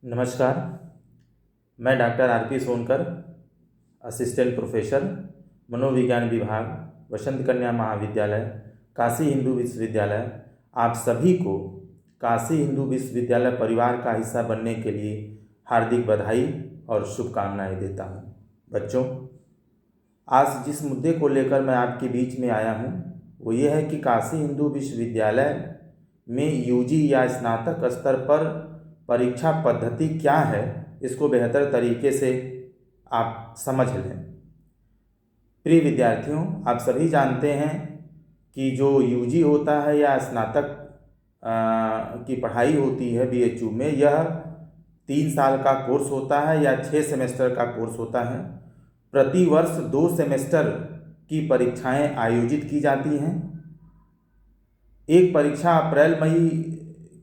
नमस्कार। मैं doctor R P Sonkar, assistant professor, मनोविज्ञान विभाग, वसंत कन्या महाविद्यालय, काशी हिंदू विश्वविद्यालय, आप सभी को काशी हिंदू विश्वविद्यालय परिवार का हिस्सा बनने के लिए हार्दिक बधाई और शुभकामनाएं देता हूं। बच्चों, आज जिस मुद्दे को लेकर मैं आपके बीच में आया हूं वो ये है कि काशी हिंदू विश्वविद्यालय में यूजी या स्नातक स्तर पर परीक्षा पद्धति क्या है, इसको बेहतर तरीके से आप समझ लें। प्रिय विद्यार्थियों, आप सभी जानते हैं कि जो यूजी होता है या स्नातक की पढ़ाई होती है बीएचयू में, यह 3 साल का कोर्स होता है या 6 सेमेस्टर का कोर्स होता है। प्रति वर्ष 2 सेमेस्टर की परीक्षाएं आयोजित की जाती हैं। एक परीक्षा अप्रैल मई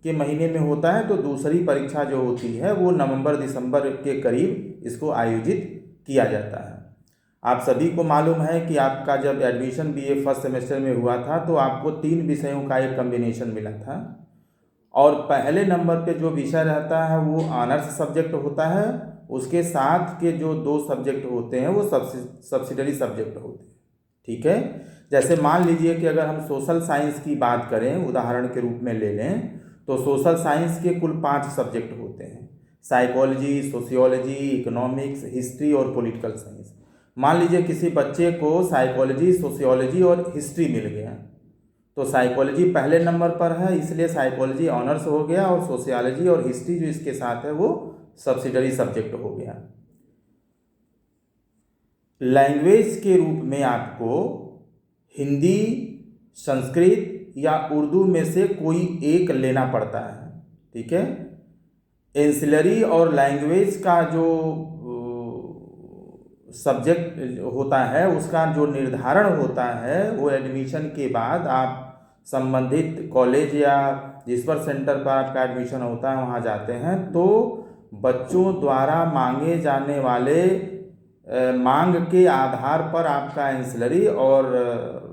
के महीने में होता है, तो दूसरी परीक्षा जो होती है वो नवंबर दिसंबर के करीब इसको आयोजित किया जाता है। आप सभी को मालूम है कि आपका जब एडमिशन बीए फर्स्ट सेमेस्टर में हुआ था तो आपको 3 विषयों का एक कॉम्बिनेशन मिला था, और पहले नंबर पे जो विषय रहता है वो ऑनर्स सब्जेक्ट होता है। उसके साथ के जो 2 सब्जेक्ट होते हैं वो सब्सिडरी सब्जेक्ट होते हैं। ठीक है, जैसे मान लीजिए कि अगर हम सोशल साइंस की बात करें, उदाहरण के रूप में ले लें, तो सोशल साइंस के कुल 5 सब्जेक्ट होते हैं: साइकोलॉजी, सोशियोलॉजी, इकोनॉमिक्स, हिस्ट्री और पॉलिटिकल साइंस। मान लीजिए किसी बच्चे को साइकोलॉजी, सोशियोलॉजी और हिस्ट्री मिल गया, तो साइकोलॉजी पहले नंबर पर है, इसलिए साइकोलॉजी ऑनर्स हो गया, और सोशियोलॉजी और हिस्ट्री जो इसके साथ है वो सब्सिडरी सब्जेक्ट हो गया। लैंग्वेज के रूप में आपको हिंदी, संस्कृत या उर्दू में से कोई एक लेना पड़ता है। ठीक है, एंसिलरी और लैंग्वेज का जो सब्जेक्ट होता है उसका जो निर्धारण होता है वो एडमिशन के बाद आप संबंधित कॉलेज या जिस पर सेंटर पर आपका एडमिशन होता है वहाँ जाते हैं, तो बच्चों द्वारा मांगे जाने वाले मांग के आधार पर आपका एंसिलरी और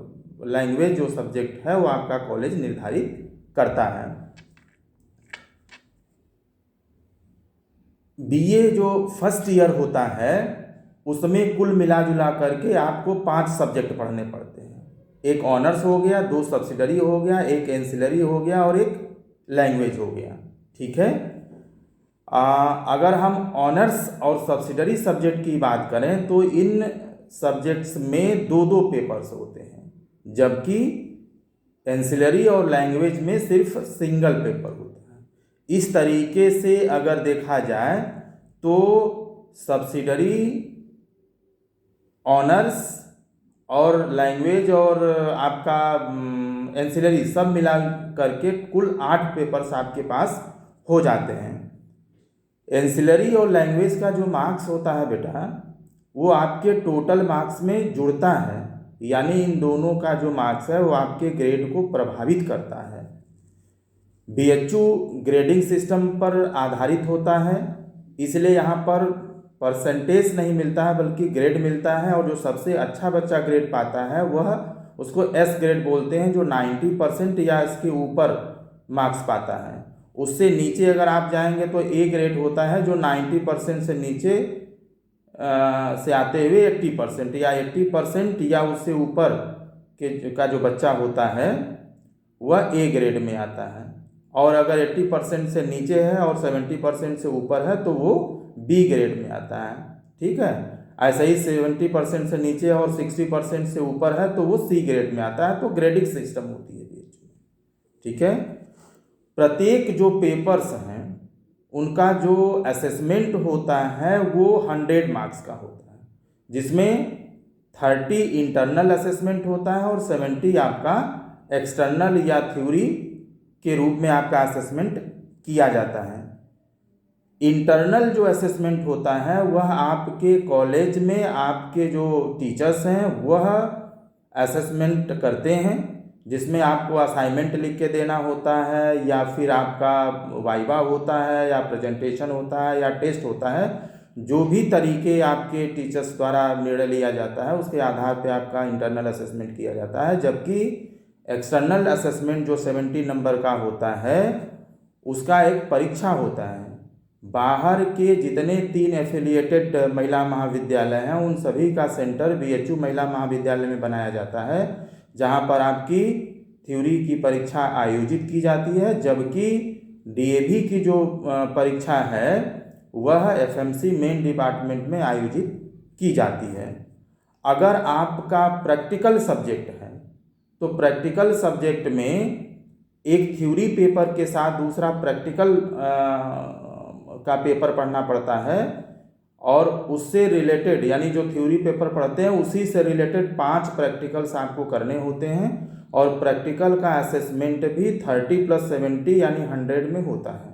लैंग्वेज जो सब्जेक्ट है वो आपका कॉलेज निर्धारित करता है। बीए जो फर्स्ट ईयर होता है उसमें कुल मिला जुला करके आपको 5 सब्जेक्ट पढ़ने पड़ते हैं। एक ऑनर्स हो गया, 2 सब्सिडरी हो गया, एक एंसिलरी हो गया और एक लैंग्वेज हो गया। ठीक है, अगर हम ऑनर्स और सब्सिडरी सब्जेक्ट की बात करें तो इन सब्जेक्ट्स में 2-2 पेपर्स होते हैं, जबकि एंसिलरी और लैंग्वेज में सिर्फ सिंगल पेपर होता है। इस तरीके से अगर देखा जाए तो सब्सिडरी, ऑनर्स और लैंग्वेज और आपका एंसिलरी सब मिला करके कुल 8 पेपर्स आपके पास हो जाते हैं। एंसिलरी और लैंग्वेज का जो मार्क्स होता है बेटा, वो आपके टोटल मार्क्स में जुड़ता है, यानी इन दोनों का जो मार्क्स है वो आपके ग्रेड को प्रभावित करता है। बीएचयू ग्रेडिंग सिस्टम पर आधारित होता है, इसलिए यहाँ पर परसेंटेज नहीं मिलता है बल्कि ग्रेड मिलता है, और जो सबसे अच्छा बच्चा ग्रेड पाता है वह उसको एस ग्रेड बोलते हैं, जो 90% या इसके ऊपर मार्क्स पाता है। उससे नीचे अगर आप जाएंगे तो ए ग्रेड होता है, जो 90% से नीचे से आते हुए 80% या 80% या उससे ऊपर का जो बच्चा होता है वह ए ग्रेड में आता है, और अगर 80% से नीचे है और 70% से ऊपर है तो वो बी ग्रेड में आता है। ठीक है, ऐसे ही 70% से नीचे और 60% से ऊपर है तो वो सी ग्रेड में आता है। तो ग्रेडिंग सिस्टम होती है बीएचयू। ठीक है, प्रत्येक जो पेपर्स हैं उनका जो असेसमेंट होता है वो 100 मार्क्स का होता है, जिसमें 30 इंटरनल असेसमेंट होता है और 70 आपका एक्सटर्नल या थ्योरी के रूप में आपका असेसमेंट किया जाता है। इंटरनल जो असेसमेंट होता है वह आपके कॉलेज में आपके जो टीचर्स हैं वह असेसमेंट करते हैं, जिसमें आपको असाइनमेंट लिख के देना होता है, या फिर आपका वाइवा होता है, या प्रेजेंटेशन होता है, या टेस्ट होता है। जो भी तरीके आपके टीचर्स द्वारा निर्णय लिया जाता है उसके आधार पर आपका इंटरनल असेसमेंट किया जाता है, जबकि एक्सटर्नल असेसमेंट जो 70 नंबर का होता है उसका एक परीक्षा होता है। बाहर के जितने 3 एफिलिएटेड महिला महाविद्यालय हैं उन सभी का सेंटर बीएचयू महिला महाविद्यालय में बनाया जाता है, जहां पर आपकी थ्योरी की परीक्षा आयोजित की जाती है, जबकि डीएवी की जो परीक्षा है वह एफएमसी मेन डिपार्टमेंट में आयोजित की जाती है। अगर आपका प्रैक्टिकल सब्जेक्ट है तो प्रैक्टिकल सब्जेक्ट में एक थ्योरी पेपर के साथ दूसरा प्रैक्टिकल का पेपर पढ़ना पड़ता है, और उससे रिलेटेड यानी जो थ्योरी पेपर पढ़ते हैं उसी से रिलेटेड 5 प्रैक्टिकल्स आपको करने होते हैं, और प्रैक्टिकल का असेसमेंट भी 30+70 यानी 100 में होता है।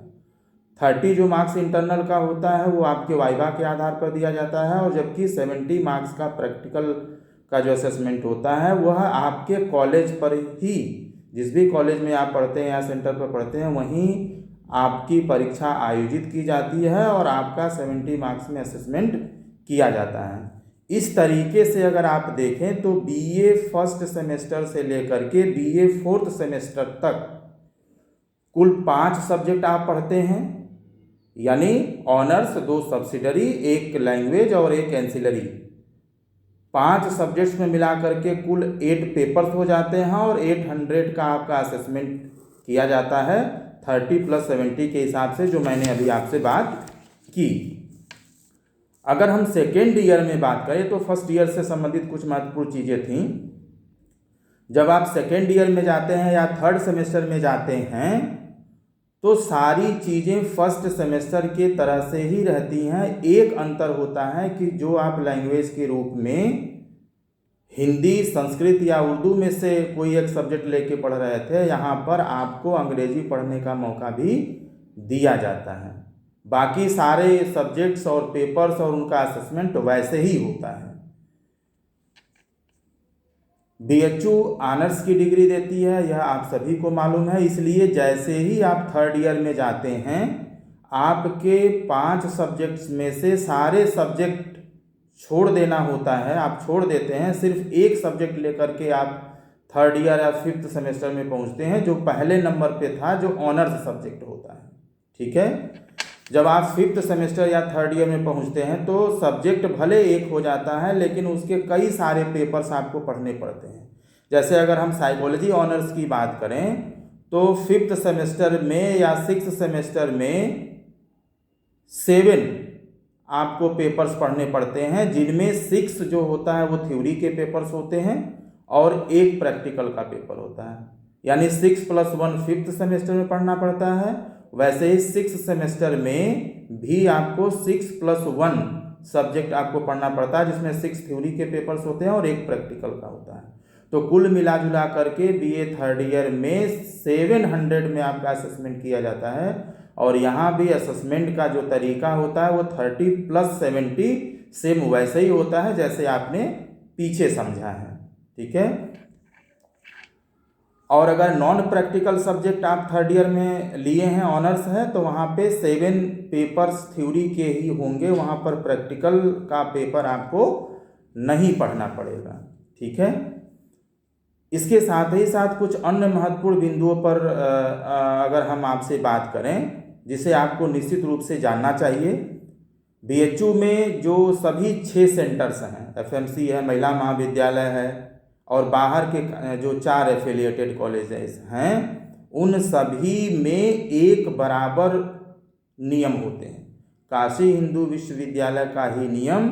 30 जो मार्क्स इंटरनल का होता है वो आपके वाइवा के आधार पर दिया जाता है, और जबकि 70 मार्क्स का प्रैक्टिकल का जो असेसमेंट होता है वह आपके कॉलेज पर ही, जिस भी कॉलेज में आप पढ़ते हैं या सेंटर पर पढ़ते हैं वहीं आपकी परीक्षा आयोजित की जाती है और आपका 70 मार्क्स में असेसमेंट किया जाता है। इस तरीके से अगर आप देखें तो बीए फर्स्ट सेमेस्टर से लेकर के बीए फोर्थ सेमेस्टर तक कुल 5 सब्जेक्ट आप पढ़ते हैं, यानी ऑनर्स, 2 सब्सिडरी, 1 लैंग्वेज और 1 एंसिलरी। 5 सब्जेक्ट्स में मिला करके कुल 8 पेपर्स हो जाते हैं और 800 का आपका असेसमेंट किया जाता है 30+70 के हिसाब से, जो मैंने अभी आपसे बात की। अगर हम सेकेंड ईयर में बात करें तो फर्स्ट ईयर से संबंधित कुछ महत्वपूर्ण चीज़ें थीं। जब आप सेकेंड ईयर में जाते हैं या थर्ड सेमेस्टर में जाते हैं तो सारी चीज़ें फर्स्ट सेमेस्टर के तरह से ही रहती हैं। एक अंतर होता है कि जो आप लैंग्वेज के रूप में हिंदी, संस्कृत या उर्दू में से कोई एक सब्जेक्ट लेके पढ़ रहे थे, यहाँ पर आपको अंग्रेजी पढ़ने का मौका भी दिया जाता है। बाकी सारे सब्जेक्ट्स और पेपर्स और उनका असेसमेंट वैसे ही होता है। बीएचयू ऑनर्स की डिग्री देती है, यह आप सभी को मालूम है। इसलिए जैसे ही आप थर्ड ईयर में जाते हैं आपके 5 सब्जेक्ट्स में से सारे सब्जेक्ट छोड़ देना होता है, आप छोड़ देते हैं। सिर्फ एक सब्जेक्ट लेकर के आप थर्ड ईयर या फिफ्थ सेमेस्टर में पहुंचते हैं, जो पहले नंबर पे था, जो ऑनर्स सब्जेक्ट होता है। ठीक है, जब आप फिफ्थ सेमेस्टर या थर्ड ईयर में पहुंचते हैं तो सब्जेक्ट भले एक हो जाता है, लेकिन उसके कई सारे पेपर्स आपको पढ़ने पड़ते हैं। जैसे अगर हम साइकोलॉजी ऑनर्स की बात करें तो फिफ्थ सेमेस्टर में या सिक्स्थ सेमेस्टर में 7 आपको पेपर्स पढ़ने पड़ते हैं, जिनमें 6 जो होता है वो थ्योरी के पेपर्स होते हैं और 1 प्रैक्टिकल का पेपर होता है। यानी 6+1 फिफ्थ सेमेस्टर में पढ़ना पड़ता है। वैसे ही 6th सेमेस्टर में भी आपको 6+1 सब्जेक्ट आपको पढ़ना पड़ता है, जिसमें 6 थ्योरी के पेपर्स होते हैं और 1 प्रैक्टिकल का होता है। तो कुल मिला जुला करके बीए थर्ड ईयर में 700 में आपका असेसमेंट किया जाता है, और यहाँ भी असेसमेंट का जो तरीका होता है वो 30+70 सेम वैसे ही होता है जैसे आपने पीछे समझा है। ठीक है, और अगर नॉन प्रैक्टिकल सब्जेक्ट आप थर्ड ईयर में लिए हैं, ऑनर्स है, तो वहाँ पे 7 पेपर्स थ्योरी के ही होंगे, वहाँ पर प्रैक्टिकल का पेपर आपको नहीं पढ़ना पड़ेगा। ठीक है, इसके साथ ही साथ कुछ अन्य महत्वपूर्ण बिंदुओं पर अगर हम आपसे बात करें जिसे आपको निश्चित रूप से जानना चाहिए। बीएचयू में जो सभी 6 सेंटर्स हैं, एफएमसी है, महिला महाविद्यालय है और बाहर के जो 4 एफिलिएटेड कॉलेजेस हैं, उन सभी में एक बराबर नियम होते हैं। काशी हिंदू विश्वविद्यालय का ही नियम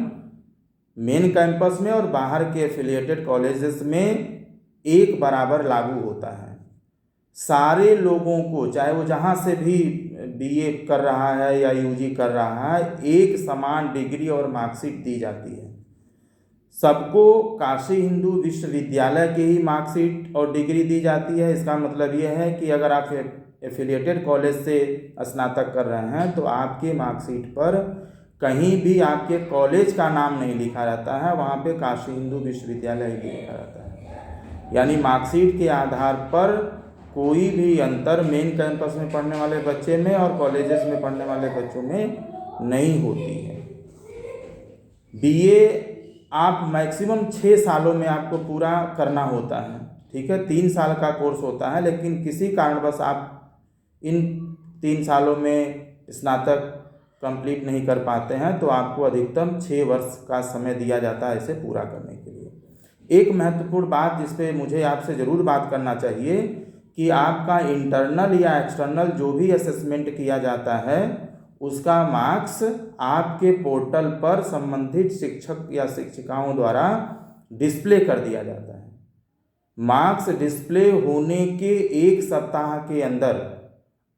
मेन कैंपस में और बाहर के एफिलिएटेड कॉलेजेस में एक बराबर लागू होता है। सारे लोगों को, चाहे वो जहाँ से भी बीए कर रहा है या यूजी कर रहा है, एक समान डिग्री और मार्कशीट दी जाती है। सबको काशी हिंदू विश्वविद्यालय की ही मार्कशीट और डिग्री दी जाती है। इसका मतलब ये है कि अगर आप एफिलिएटेड कॉलेज से स्नातक कर रहे हैं तो आपके मार्कशीट पर कहीं भी आपके कॉलेज का नाम नहीं लिखा रहता है, वहाँ पे काशी हिंदू विश्वविद्यालय ही लिखा रहता है। यानी मार्कशीट के आधार पर कोई भी अंतर मेन कैंपस में पढ़ने वाले बच्चे में और कॉलेजेस में पढ़ने वाले बच्चों में नहीं होती है। बीए आप मैक्सिमम 6 सालों में आपको पूरा करना होता है। ठीक है, 3 साल का कोर्स होता है, लेकिन किसी कारणवश आप इन 3 सालों में स्नातक कंप्लीट नहीं कर पाते हैं तो आपको अधिकतम 6 वर्ष का समय दिया जाता है इसे पूरा करने के लिए। एक महत्वपूर्ण बात जिस पे मुझे आपसे ज़रूर बात करना चाहिए कि आपका इंटरनल या एक्सटर्नल जो भी असेसमेंट किया जाता है उसका मार्क्स आपके पोर्टल पर संबंधित शिक्षक या शिक्षिकाओं द्वारा डिस्प्ले कर दिया जाता है। मार्क्स डिस्प्ले होने के 1 सप्ताह के अंदर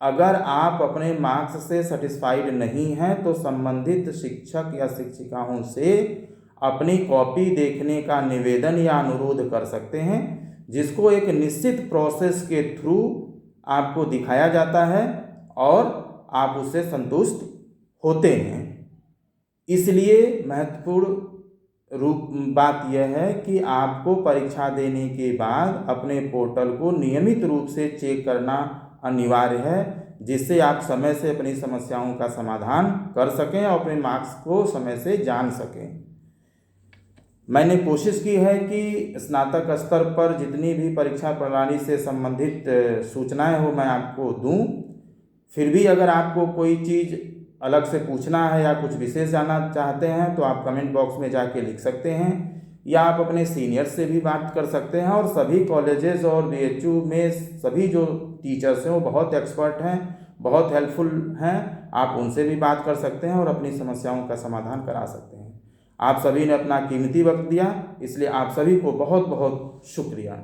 अगर आप अपने मार्क्स से सेटिस्फाइड नहीं हैं तो संबंधित शिक्षक या शिक्षिकाओं से अपनी कॉपी देखने का निवेदन या अनुरोध कर सकते हैं, जिसको एक निश्चित प्रोसेस के थ्रू आपको दिखाया जाता है और आप उससे संतुष्ट होते हैं। इसलिए महत्वपूर्ण बात यह है कि आपको परीक्षा देने के बाद अपने पोर्टल को नियमित रूप से चेक करना अनिवार्य है, जिससे आप समय से अपनी समस्याओं का समाधान कर सकें और अपने मार्क्स को समय से जान सकें। मैंने कोशिश की है कि स्नातक स्तर पर जितनी भी परीक्षा प्रणाली से संबंधित सूचनाएं हो मैं आपको दूं। फिर भी अगर आपको कोई चीज़ अलग से पूछना है या कुछ विशेष जानना चाहते हैं तो आप कमेंट बॉक्स में जाके लिख सकते हैं या आप अपने सीनियर से भी बात कर सकते हैं। और सभी कॉलेजेस और BHU में सभी जो टीचर्स हैं वो बहुत एक्सपर्ट हैं, बहुत हेल्पफुल हैं। आप उनसे भी बात कर सकते हैं और अपनी समस्याओं का समाधान करा सकते हैं। आप सभी ने अपना कीमती वक्त दिया, इसलिए आप सभी को बहुत बहुत शुक्रिया।